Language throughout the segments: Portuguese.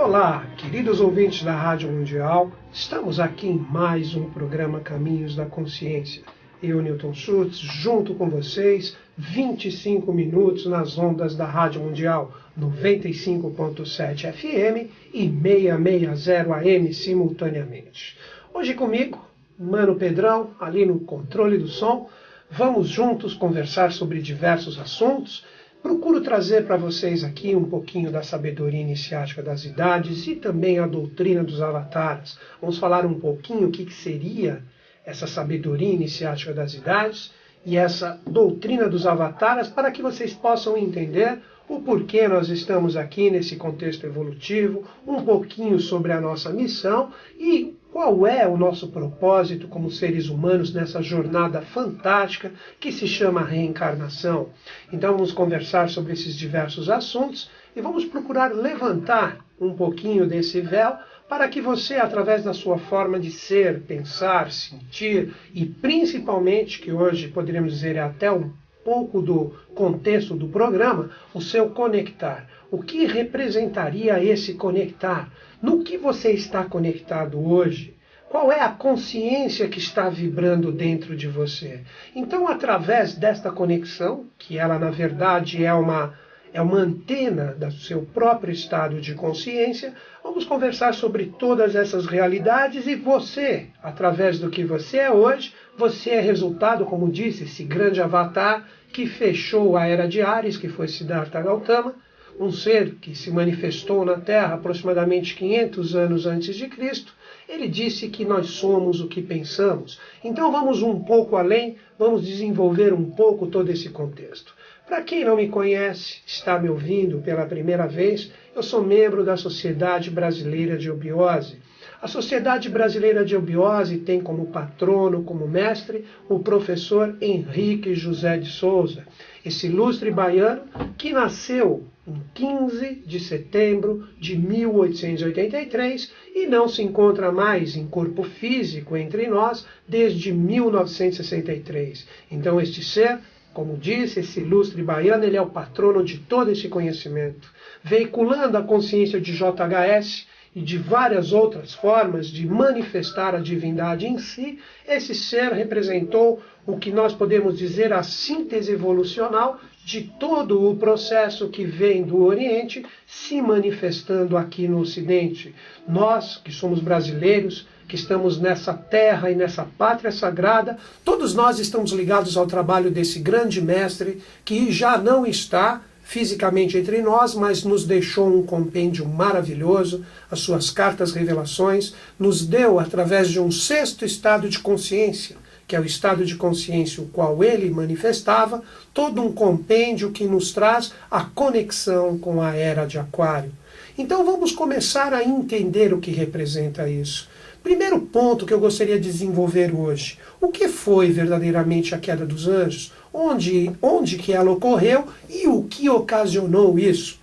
Olá, queridos ouvintes da Rádio Mundial, estamos aqui em mais um programa Caminhos da Consciência. Eu, Newton Schultz, junto com vocês, 25 minutos nas ondas da Rádio Mundial, 95.7 FM e 660 AM simultaneamente. Hoje comigo, Mano Pedrão, ali no controle do som, vamos juntos conversar sobre diversos assuntos. Procuro trazer para vocês aqui um pouquinho da sabedoria iniciática das idades e também a doutrina dos avataras. Vamos falar um pouquinho o que seria essa sabedoria iniciática das idades e essa doutrina dos avataras para que vocês possam entender o porquê nós estamos aqui nesse contexto evolutivo, um pouquinho sobre a nossa missão e qual é o nosso propósito como seres humanos nessa jornada fantástica que se chama reencarnação. Então vamos conversar sobre esses diversos assuntos e vamos procurar levantar um pouquinho desse véu para que você, através da sua forma de ser, pensar, sentir e principalmente, que hoje poderíamos dizer é até um pouco do contexto do programa, o seu conectar. O que representaria esse conectar? No que você está conectado hoje? Qual é a consciência que está vibrando dentro de você? Então, através desta conexão, que ela na verdade é uma antena do seu próprio estado de consciência, vamos conversar sobre todas essas realidades e você, através do que você é hoje, você é resultado, como disse, esse grande avatar que fechou a era de Ares, que foi Siddhartha Gautama, um ser que se manifestou na Terra aproximadamente 500 anos antes de Cristo. Ele disse que nós somos o que pensamos. Então vamos um pouco além, vamos desenvolver um pouco todo esse contexto. Para quem não me conhece, está me ouvindo pela primeira vez, eu sou membro da Sociedade Brasileira de Eubiose. A Sociedade Brasileira de Eubiose tem como patrono, como mestre, o professor Henrique José de Souza, esse ilustre baiano que nasceu em 15 de setembro de 1883 e não se encontra mais em corpo físico entre nós desde 1963. Então este ser, como disse, esse ilustre baiano, ele é o patrono de todo esse conhecimento, veiculando a consciência de JHS e de várias outras formas de manifestar a divindade em si. Esse ser representou o que nós podemos dizer a síntese evolucional de todo o processo que vem do Oriente se manifestando aqui no Ocidente. Nós, que somos brasileiros, que estamos nessa terra e nessa pátria sagrada, todos nós estamos ligados ao trabalho desse grande mestre que já não está fisicamente entre nós, mas nos deixou um compêndio maravilhoso, as suas cartas revelações, nos deu, através de um sexto estado de consciência, que é o estado de consciência o qual ele manifestava, todo um compêndio que nos traz a conexão com a era de Aquário. Então vamos começar a entender o que representa isso. Primeiro ponto que eu gostaria de desenvolver hoje. O que foi verdadeiramente a queda dos anjos? Onde que ela ocorreu e o que ocasionou isso?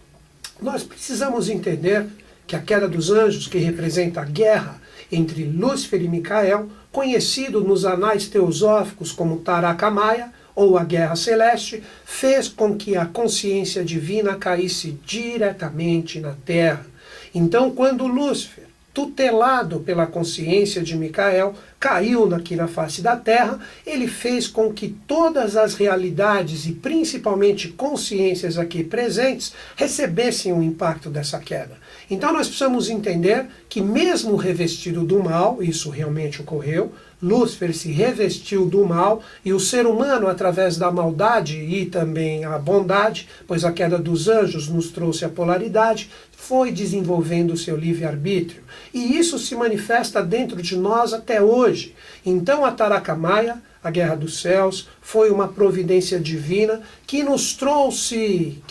Nós precisamos entender que a queda dos anjos, que representa a guerra entre Lúcifer e Micael, conhecido nos anais teosóficos como Taraka Maya, ou a Guerra Celeste, fez com que a consciência divina caísse diretamente na Terra. Então, quando Lúcifer, tutelado pela consciência de Micael, caiu aqui na face da Terra, ele fez com que todas as realidades e principalmente consciências aqui presentes recebessem o impacto dessa queda. Então nós precisamos entender que mesmo revestido do mal, isso realmente ocorreu, Lúcifer se revestiu do mal e o ser humano, através da maldade e também a bondade, pois a queda dos anjos nos trouxe a polaridade, foi desenvolvendo o seu livre-arbítrio. E isso se manifesta dentro de nós até hoje. Então a Taraka Maya, a Guerra dos Céus, foi uma providência divina que nos trouxe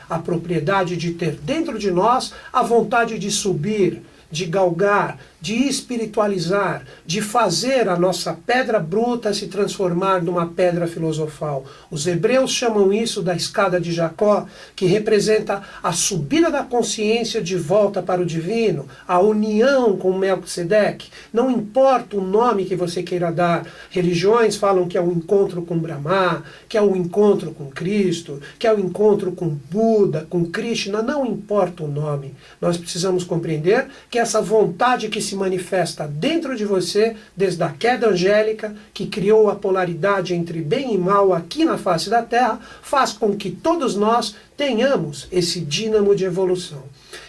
a propriedade de ter dentro de nós a vontade de subir, de galgar, de espiritualizar, de fazer a nossa pedra bruta se transformar numa pedra filosofal. Os hebreus chamam isso da escada de Jacó, que representa a subida da consciência de volta para o divino, a união com Melquisedeque. Não importa o nome que você queira dar. Religiões falam que é o encontro com Brahma, que é o encontro com Cristo, que é o encontro com Buda, com Krishna. Não importa o nome. Nós precisamos compreender que essa vontade que se manifesta dentro de você, desde a queda angélica, que criou a polaridade entre bem e mal aqui na face da Terra, faz com que todos nós tenhamos esse dínamo de evolução.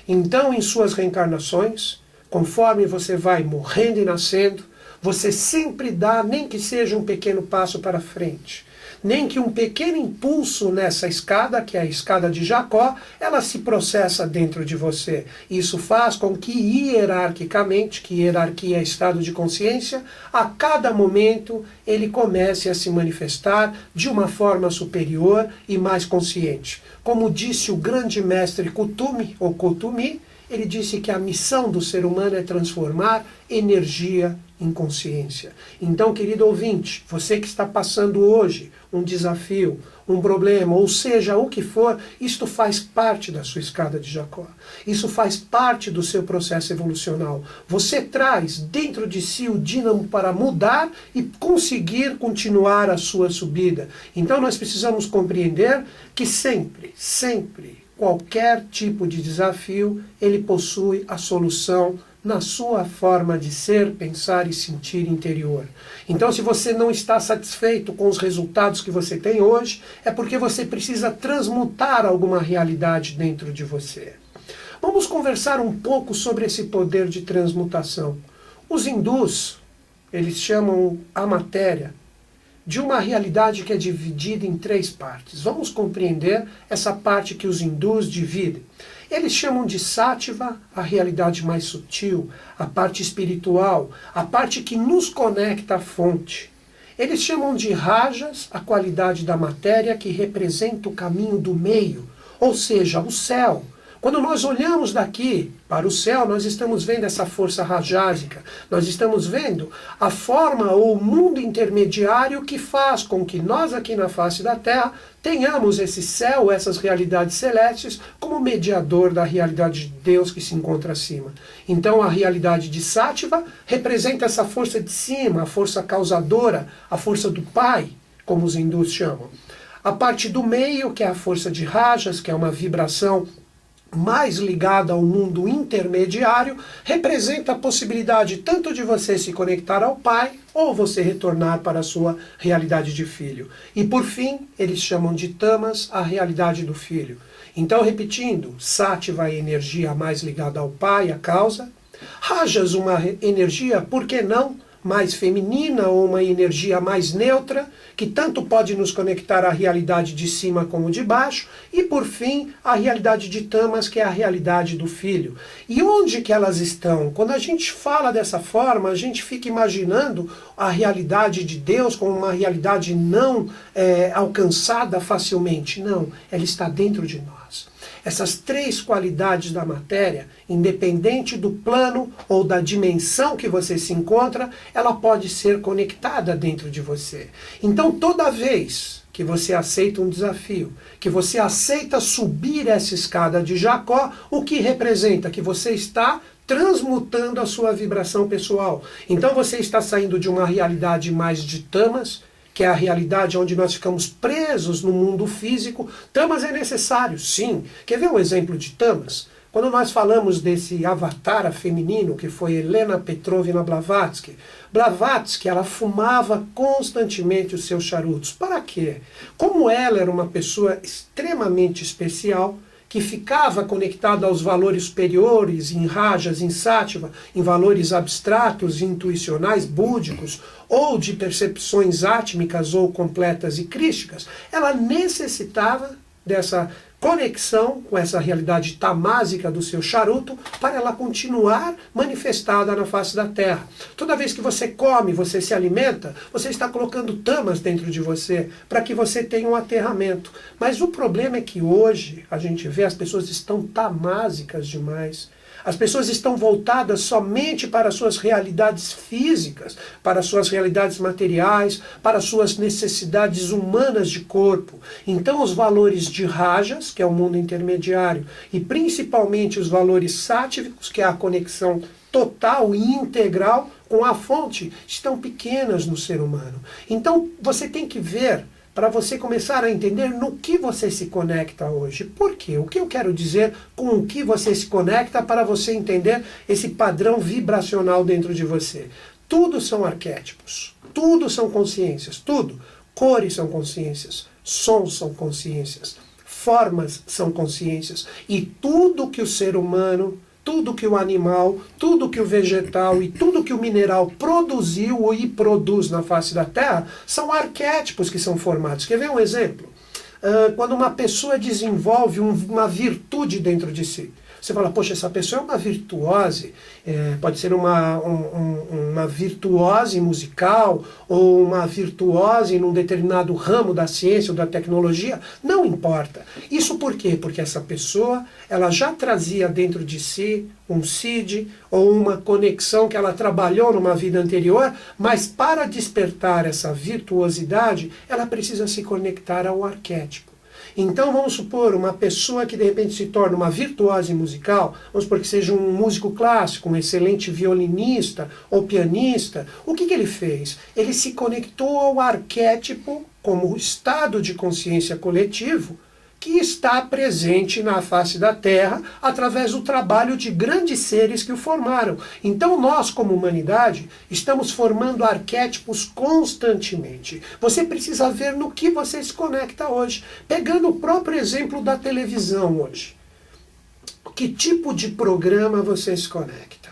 Então, em suas reencarnações, conforme você vai morrendo e nascendo, você sempre dá, nem que seja um pequeno passo para frente, nem que um pequeno impulso nessa escada, que é a escada de Jacó, ela se processa dentro de você. Isso faz com que hierarquicamente, que hierarquia é estado de consciência, a cada momento ele comece a se manifestar de uma forma superior e mais consciente. Como disse o grande mestre Kutumi, ou Kutumi, ele disse que a missão do ser humano é transformar energia em consciência. Então, querido ouvinte, você que está passando hoje um desafio, um problema, ou seja, o que for, isto faz parte da sua escada de Jacó. Isso faz parte do seu processo evolucional. Você traz dentro de si o dínamo para mudar e conseguir continuar a sua subida. Então, nós precisamos compreender que sempre, qualquer tipo de desafio, ele possui a solução na sua forma de ser, pensar e sentir interior. Então, se você não está satisfeito com os resultados que você tem hoje, é porque você precisa transmutar alguma realidade dentro de você. Vamos conversar um pouco sobre esse poder de transmutação. Os hindus, eles chamam a matéria de uma realidade que é dividida em 3 partes. Vamos compreender essa parte que os hindus dividem. Eles chamam de Sattva, a realidade mais sutil, a parte espiritual, a parte que nos conecta à fonte. Eles chamam de Rajas, a qualidade da matéria que representa o caminho do meio, ou seja, o céu. Quando nós olhamos daqui para o céu, nós estamos vendo essa força rajásica, nós estamos vendo a forma ou o mundo intermediário que faz com que nós aqui na face da Terra tenhamos esse céu, essas realidades celestes, como mediador da realidade de Deus que se encontra acima. Então a realidade de Sattva representa essa força de cima, a força causadora, a força do Pai, como os hindus chamam. A parte do meio, que é a força de Rajas, que é uma vibração mais ligada ao mundo intermediário, representa a possibilidade tanto de você se conectar ao Pai, ou você retornar para a sua realidade de filho. E por fim, eles chamam de Tamas, a realidade do filho. Então, repetindo, Sattva é a energia mais ligada ao Pai, a causa. Rajas, uma energia, por que não, mais feminina, ou uma energia mais neutra, que tanto pode nos conectar à realidade de cima como de baixo, e por fim, a realidade de Tamas, que é a realidade do filho. E onde que elas estão? Quando a gente fala dessa forma, a gente fica imaginando a realidade de Deus como uma realidade não alcançada facilmente. Não, ela está dentro de nós. Essas 3 qualidades da matéria, independente do plano ou da dimensão que você se encontra, ela pode ser conectada dentro de você. Então, toda vez que você aceita um desafio, que você aceita subir essa escada de Jacó, o que representa? Que você está transmutando a sua vibração pessoal. Então, você está saindo de uma realidade mais de Tamas, que é a realidade onde nós ficamos presos no mundo físico. Tamas é necessário, sim. Quer ver um exemplo de Tamas? Quando nós falamos desse avatar feminino, que foi Helena Petrovna Blavatsky, Blavatsky, ela fumava constantemente os seus charutos. Para quê? Como ela era uma pessoa extremamente especial, que ficava conectada aos valores superiores, em rajas, em sattva, em valores abstratos e intuicionais, búdicos, ou de percepções átmicas ou completas e crísticas, ela necessitava dessa conexão com essa realidade tamásica do seu charuto para ela continuar manifestada na face da Terra. Toda vez que você come, você se alimenta, você está colocando tamas dentro de você para que você tenha um aterramento. Mas o problema é que hoje a gente vê as pessoas estão tamásicas demais. As pessoas estão voltadas somente para suas realidades físicas, para suas realidades materiais, para suas necessidades humanas de corpo. Então os valores de rajas, que é o mundo intermediário, e principalmente os valores sáttvicos, que é a conexão total e integral com a fonte, estão pequenas no ser humano. Então você tem que ver, para você começar a entender no que você se conecta hoje. Por quê? O que eu quero dizer com o que você se conecta para você entender esse padrão vibracional dentro de você. Tudo são arquétipos, tudo são consciências, tudo. Cores são consciências, sons são consciências, formas são consciências. E tudo que o ser humano, tudo que o animal, tudo que o vegetal e tudo que o mineral produziu e produz na face da Terra são arquétipos que são formados. Quer ver um exemplo? Quando uma pessoa desenvolve uma virtude dentro de si. Você fala, poxa, essa pessoa é uma virtuose, pode ser uma virtuose musical ou uma virtuose num determinado ramo da ciência ou da tecnologia, não importa. Isso por quê? Porque essa pessoa ela já trazia dentro de si um seed ou uma conexão que ela trabalhou numa vida anterior, mas para despertar essa virtuosidade, ela precisa se conectar ao arquétipo. Então vamos supor uma pessoa que de repente se torna uma virtuose musical, vamos supor que seja um músico clássico, um excelente violinista ou pianista. O que ele fez? Ele se conectou ao arquétipo como estado de consciência coletivo que está presente na face da Terra através do trabalho de grandes seres que o formaram. Então nós, como humanidade, estamos formando arquétipos constantemente. Você precisa ver no que você se conecta hoje. Pegando o próprio exemplo da televisão hoje. Que tipo de programa você se conecta?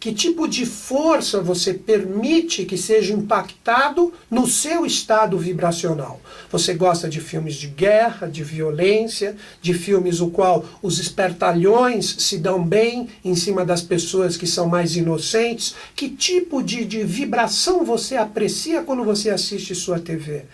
Que tipo de força você permite que seja impactado no seu estado vibracional? Você gosta de filmes de guerra, de violência, de filmes no qual os espertalhões se dão bem em cima das pessoas que são mais inocentes? Que tipo de vibração você aprecia quando você assiste sua TV?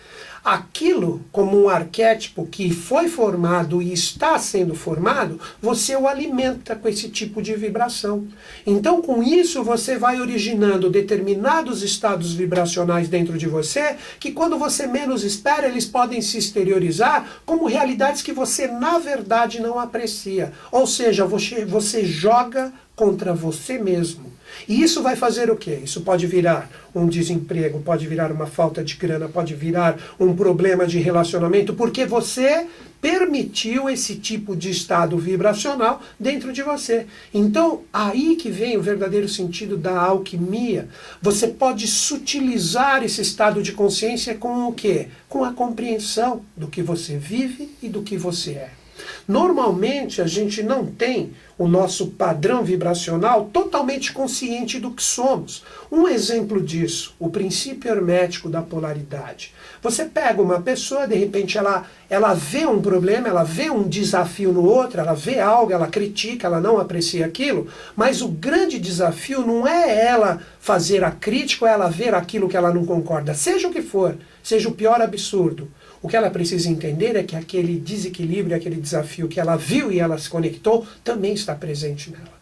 Aquilo, como um arquétipo que foi formado e está sendo formado, você o alimenta com esse tipo de vibração. Então, com isso, você vai originando determinados estados vibracionais dentro de você, que quando você menos espera, eles podem se exteriorizar como realidades que você, na verdade, não aprecia. Ou seja, você joga contra você mesmo. E isso vai fazer o quê? Isso pode virar um desemprego, pode virar uma falta de grana, pode virar um problema de relacionamento, porque você permitiu esse tipo de estado vibracional dentro de você. Então, aí que vem o verdadeiro sentido da alquimia. Você pode sutilizar esse estado de consciência com o quê? Com a compreensão do que você vive e do que você é. Normalmente a gente não tem o nosso padrão vibracional totalmente consciente do que somos. Um exemplo disso, o princípio hermético da polaridade. Você pega uma pessoa, de repente ela vê um problema, ela vê um desafio no outro, ela vê algo, ela critica, ela não aprecia aquilo, mas o grande desafio não é ela fazer a crítica ou ela ver aquilo que ela não concorda, seja o que for, seja o pior absurdo. O que ela precisa entender é que aquele desequilíbrio, aquele desafio que ela viu e ela se conectou, também está presente nela.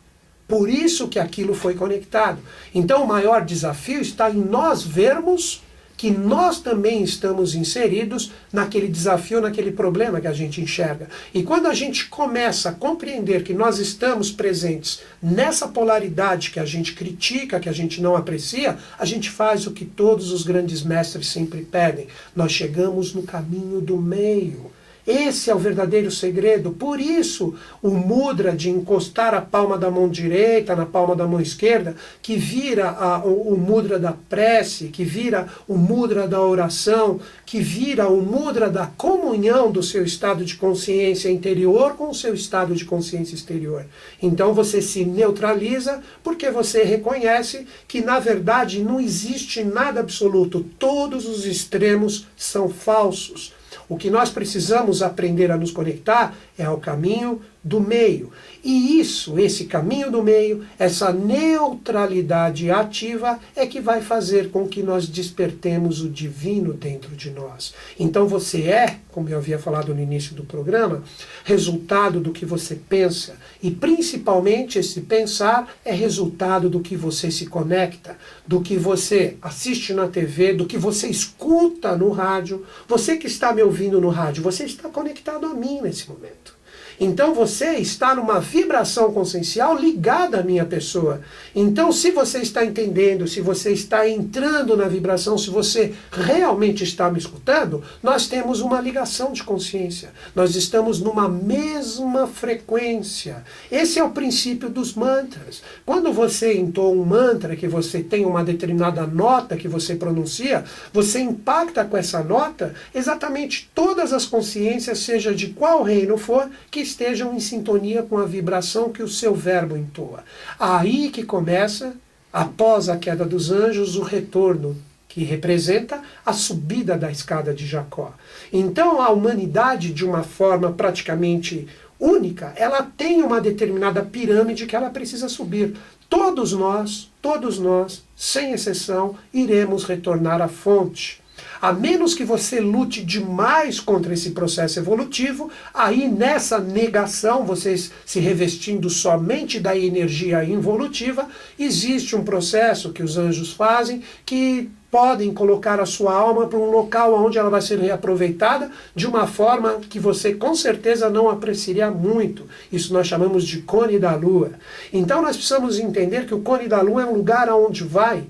Por isso que aquilo foi conectado. Então o maior desafio está em nós vermos que nós também estamos inseridos naquele desafio, naquele problema que a gente enxerga. E quando a gente começa a compreender que nós estamos presentes nessa polaridade que a gente critica, que a gente não aprecia, a gente faz o que todos os grandes mestres sempre pedem. Nós chegamos no caminho do meio. Esse é o verdadeiro segredo. Por isso, o mudra de encostar a palma da mão direita na palma da mão esquerda, que vira o mudra da prece, que vira o mudra da oração, que vira o mudra da comunhão do seu estado de consciência interior com o seu estado de consciência exterior. Então você se neutraliza porque você reconhece que, na verdade, não existe nada absoluto. Todos os extremos são falsos. O que nós precisamos aprender a nos conectar é ao caminho do meio. E isso, esse caminho do meio, essa neutralidade ativa é que vai fazer com que nós despertemos o divino dentro de nós. Então você é, como eu havia falado no início do programa, resultado do que você pensa. E principalmente esse pensar é resultado do que você se conecta, do que você assiste na TV, do que você escuta no rádio. Você que está me ouvindo no rádio, você está conectado a mim nesse momento. Então você está numa vibração consciencial ligada à minha pessoa. Então se você está entendendo, se você está entrando na vibração, se você realmente está me escutando, nós temos uma ligação de consciência. Nós estamos numa mesma frequência. Esse é o princípio dos mantras. Quando você entoa um mantra, que você tem uma determinada nota que você pronuncia, você impacta com essa nota exatamente todas as consciências, seja de qual reino for, que estejam em sintonia com a vibração que o seu verbo entoa. Aí que começa, após a queda dos anjos, o retorno, que representa a subida da escada de Jacó. Então a humanidade, de uma forma praticamente única, ela tem uma determinada pirâmide que ela precisa subir. Todos nós, sem exceção, iremos retornar à fonte. A menos que você lute demais contra esse processo evolutivo, aí nessa negação, vocês se revestindo somente da energia involutiva, existe um processo que os anjos fazem que podem colocar a sua alma para um local onde ela vai ser reaproveitada de uma forma que você com certeza não apreciaria muito. Isso nós chamamos de cone da lua. Então nós precisamos entender que o cone da lua é um lugar aonde vai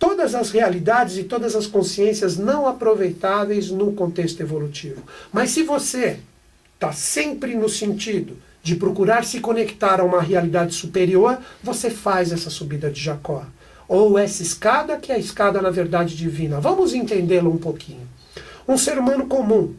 todas as realidades e todas as consciências não aproveitáveis no contexto evolutivo. Mas se você está sempre no sentido de procurar se conectar a uma realidade superior, você faz essa subida de Jacó. Ou essa escada, que é a escada, na verdade, divina. Vamos entendê-lo um pouquinho. Um ser humano comum,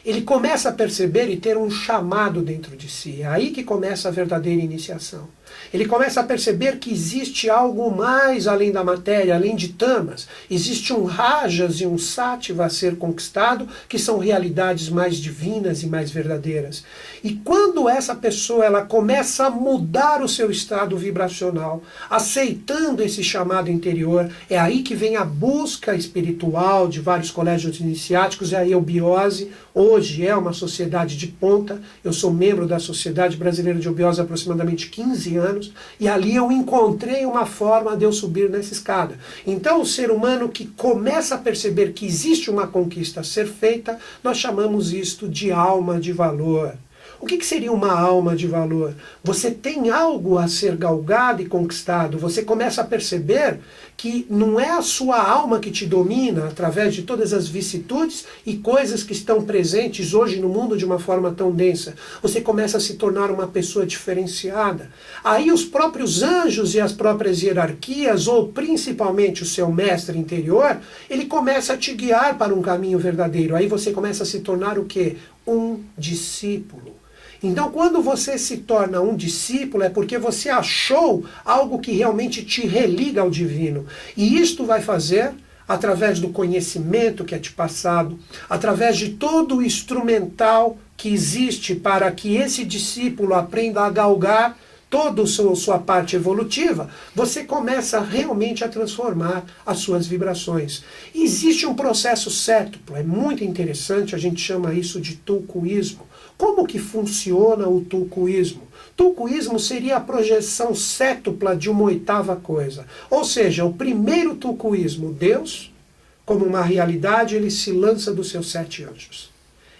ele começa a perceber e ter um chamado dentro de si. É aí que começa a verdadeira iniciação. Ele começa a perceber que existe algo mais além da matéria, além de tamas. Existe um rajas e um sátiva a ser conquistado, que são realidades mais divinas e mais verdadeiras. E quando essa pessoa ela começa a mudar o seu estado vibracional, aceitando esse chamado interior, é aí que vem a busca espiritual de vários colégios iniciáticos, é a eubiose. Hoje é uma sociedade de ponta, eu sou membro da Sociedade Brasileira de Eubiose há aproximadamente 15 anos, e ali eu encontrei uma forma de eu subir nessa escada. Então o ser humano que começa a perceber que existe uma conquista a ser feita, nós chamamos isto de alma de valor. O que seria uma alma de valor? Você tem algo a ser galgado e conquistado, você começa a perceber que não é a sua alma que te domina através de todas as vicissitudes e coisas que estão presentes hoje no mundo de uma forma tão densa. Você começa a se tornar uma pessoa diferenciada. Aí os próprios anjos e as próprias hierarquias, ou principalmente o seu mestre interior, ele começa a te guiar para um caminho verdadeiro. Aí você começa a se tornar o quê? Um discípulo. Então, quando você se torna um discípulo, é porque você achou algo que realmente te religa ao divino. E isto vai fazer, através do conhecimento que é te passado, através de todo o instrumental que existe para que esse discípulo aprenda a galgar toda a sua parte evolutiva, você começa realmente a transformar as suas vibrações. Existe um processo sétuplo, é muito interessante, a gente chama isso de tulcuísmo. Como que funciona o tulcuísmo? Tulcuísmo seria a projeção sétupla de uma oitava coisa. Ou seja, o primeiro tulcuísmo, Deus, como uma realidade, ele se lança dos seus 7 anjos.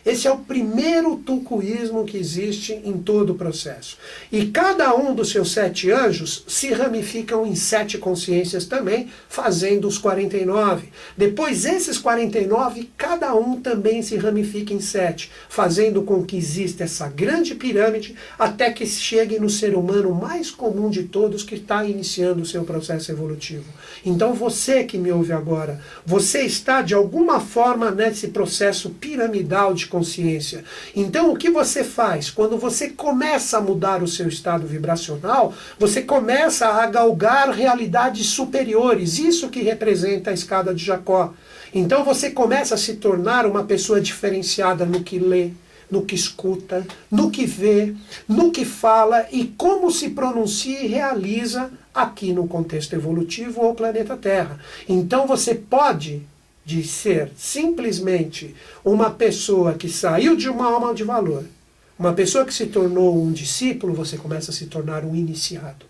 Esse é o primeiro tulcuísmo que existe em todo o processo. E cada um dos seus 7 anjos se ramificam em 7 consciências também, fazendo os 49. Depois, esses 49, cada um também se ramifica em 7, fazendo com que exista essa grande pirâmide até que chegue no ser humano mais comum de todos que está iniciando o seu processo evolutivo. Então você que me ouve agora, você está de alguma forma nesse processo piramidal de consciência. Então o que você faz? Quando você começa a mudar o seu estado vibracional, você começa a galgar realidades superiores, isso que representa a escada de Jacó. Então você começa a se tornar uma pessoa diferenciada no que lê, no que escuta, no que vê, no que fala e como se pronuncia e realiza aqui no contexto evolutivo ou planeta Terra. Então você pode de ser simplesmente uma pessoa que saiu de uma alma de valor, uma pessoa que se tornou um discípulo, você começa a se tornar um iniciado.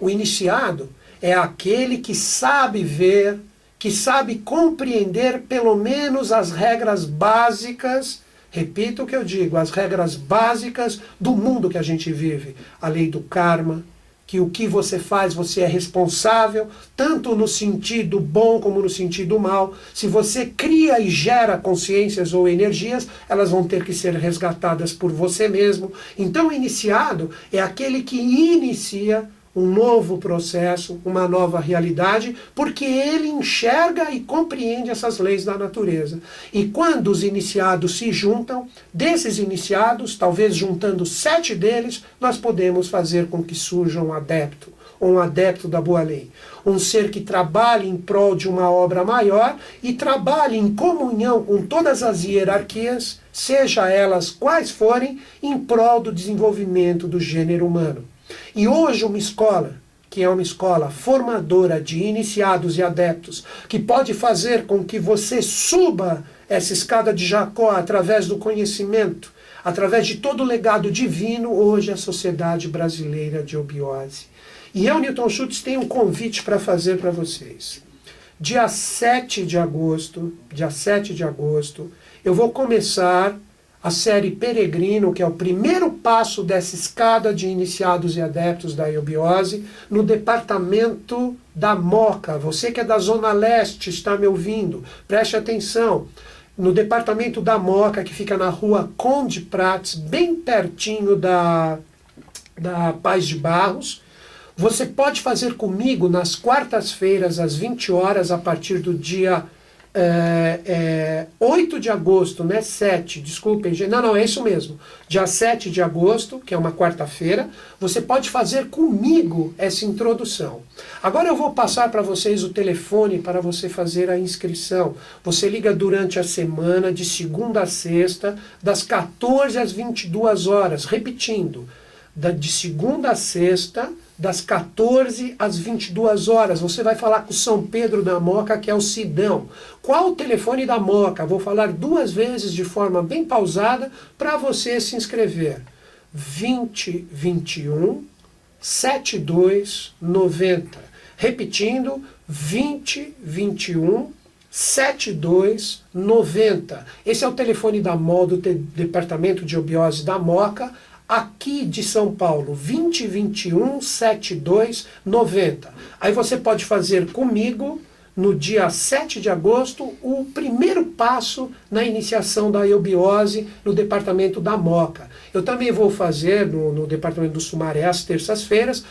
O iniciado é aquele que sabe ver, que sabe compreender pelo menos as regras básicas, repito o que eu digo, as regras básicas do mundo que a gente vive. A lei do karma, que o que você faz, você é responsável, tanto no sentido bom como no sentido mal. Se você cria e gera consciências ou energias, elas vão ter que ser resgatadas por você mesmo. Então o iniciado é aquele que inicia um novo processo, uma nova realidade, porque ele enxerga e compreende essas leis da natureza. E quando os iniciados se juntam, desses iniciados, talvez juntando 7 deles, nós podemos fazer com que surja um adepto, ou um adepto da boa lei. Um ser que trabalhe em prol de uma obra maior e trabalhe em comunhão com todas as hierarquias, seja elas quais forem, em prol do desenvolvimento do gênero humano. E hoje uma escola, que é uma escola formadora de iniciados e adeptos, que pode fazer com que você suba essa escada de Jacó através do conhecimento, através de todo o legado divino, hoje é a Sociedade Brasileira de Obiose. E eu, Newton Schultz, tenho um convite para fazer para vocês. Dia 7 de agosto, eu vou começar a série Peregrino, que é o primeiro passo dessa escada de iniciados e adeptos da Obiose, no departamento da Moca. Você que é da Zona Leste, está me ouvindo, preste atenção. No departamento da Moca, que fica na rua Conde Prats, bem pertinho da Paz de Barros. Você pode fazer comigo nas quartas-feiras, às 20 horas, a partir do dia 8 de agosto, né? 7, desculpem, não, é isso mesmo. Dia 7 de agosto, que é uma quarta-feira, você pode fazer comigo essa introdução. Agora eu vou passar para vocês o telefone para você fazer a inscrição. Você liga durante a semana, de segunda a sexta, das 14 às 22 horas, repetindo, de segunda a sexta, das 14 às 22 horas. Você vai falar com o São Pedro da Moca, que é o Sidão. Qual o telefone da Moca? Vou falar 2 vezes de forma bem pausada para você se inscrever. 2021 7290. Repetindo, 2021 7290. Esse é o telefone da MOL, do Departamento de Obiose da Moca, aqui de São Paulo, 2021 7290. Aí você pode fazer comigo, no dia 7 de agosto, o primeiro passo na iniciação da eubiose no departamento da Moca. Eu também vou fazer no departamento do Sumaré às terças-feiras,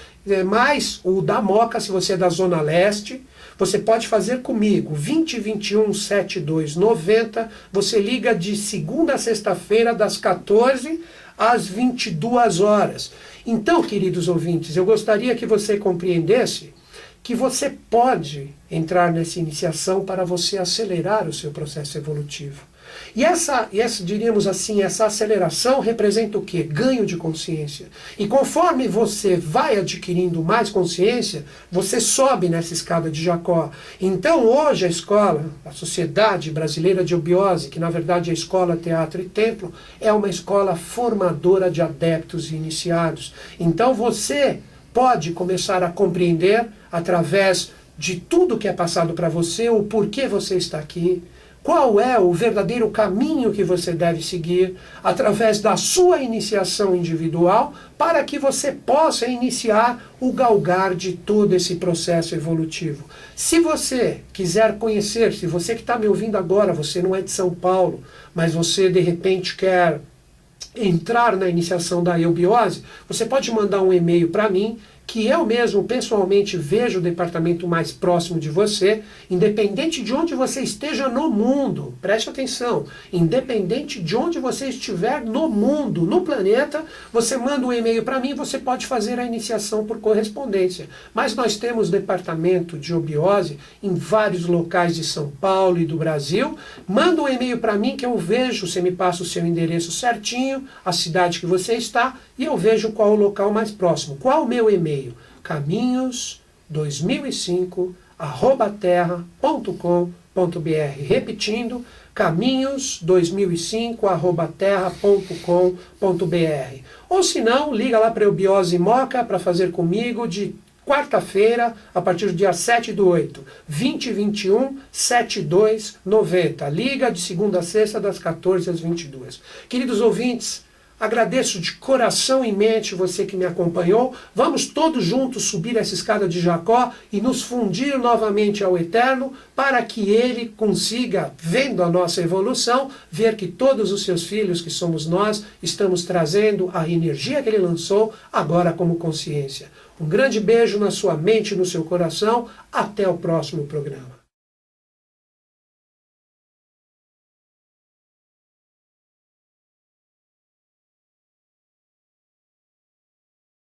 mas o da Moca, se você é da Zona Leste, você pode fazer comigo, 2021 7290, você liga de segunda a sexta-feira, das 14 às 22 horas. Então, queridos ouvintes, eu gostaria que você compreendesse que você pode entrar nessa iniciação para você acelerar o seu processo evolutivo. E essa, diríamos assim, essa aceleração representa o quê? Ganho de consciência. E conforme você vai adquirindo mais consciência, você sobe nessa escada de Jacó. Então hoje a escola, a Sociedade Brasileira de Obiose, que na verdade é a Escola Teatro e Templo, é uma escola formadora de adeptos e iniciados. Então você pode começar a compreender, através de tudo que é passado para você, o porquê você está aqui, qual é o verdadeiro caminho que você deve seguir, através da sua iniciação individual, para que você possa iniciar o galgar de todo esse processo evolutivo. Se você quiser conhecer, se você que está me ouvindo agora, você não é de São Paulo, mas você de repente quer entrar na iniciação da eubiose, você pode mandar um e-mail para mim, que eu mesmo pessoalmente vejo o departamento mais próximo de você, independente de onde você esteja no mundo, preste atenção, independente de onde você estiver no mundo, no planeta, você manda um e-mail para mim, você pode fazer a iniciação por correspondência. Mas nós temos departamento de obiose em vários locais de São Paulo e do Brasil. Manda um e-mail para mim que eu vejo, você me passa o seu endereço certinho, a cidade que você está, e eu vejo qual o local mais próximo. Qual o meu e-mail? caminhos2005@terra.com.br. Repetindo, caminhos2005@terra.com.br. Ou se não, liga lá para a Eubiose Moca para fazer comigo de quarta-feira, a partir do dia 7/8, 2021 7290. Liga de segunda a sexta, das 14 às 22. Queridos ouvintes, agradeço de coração e mente você que me acompanhou. Vamos todos juntos subir essa escada de Jacó e nos fundir novamente ao Eterno, para que Ele consiga, vendo a nossa evolução, ver que todos os seus filhos, que somos nós, estamos trazendo a energia que Ele lançou agora como consciência. Um grande beijo na sua mente e no seu coração. Até o próximo programa.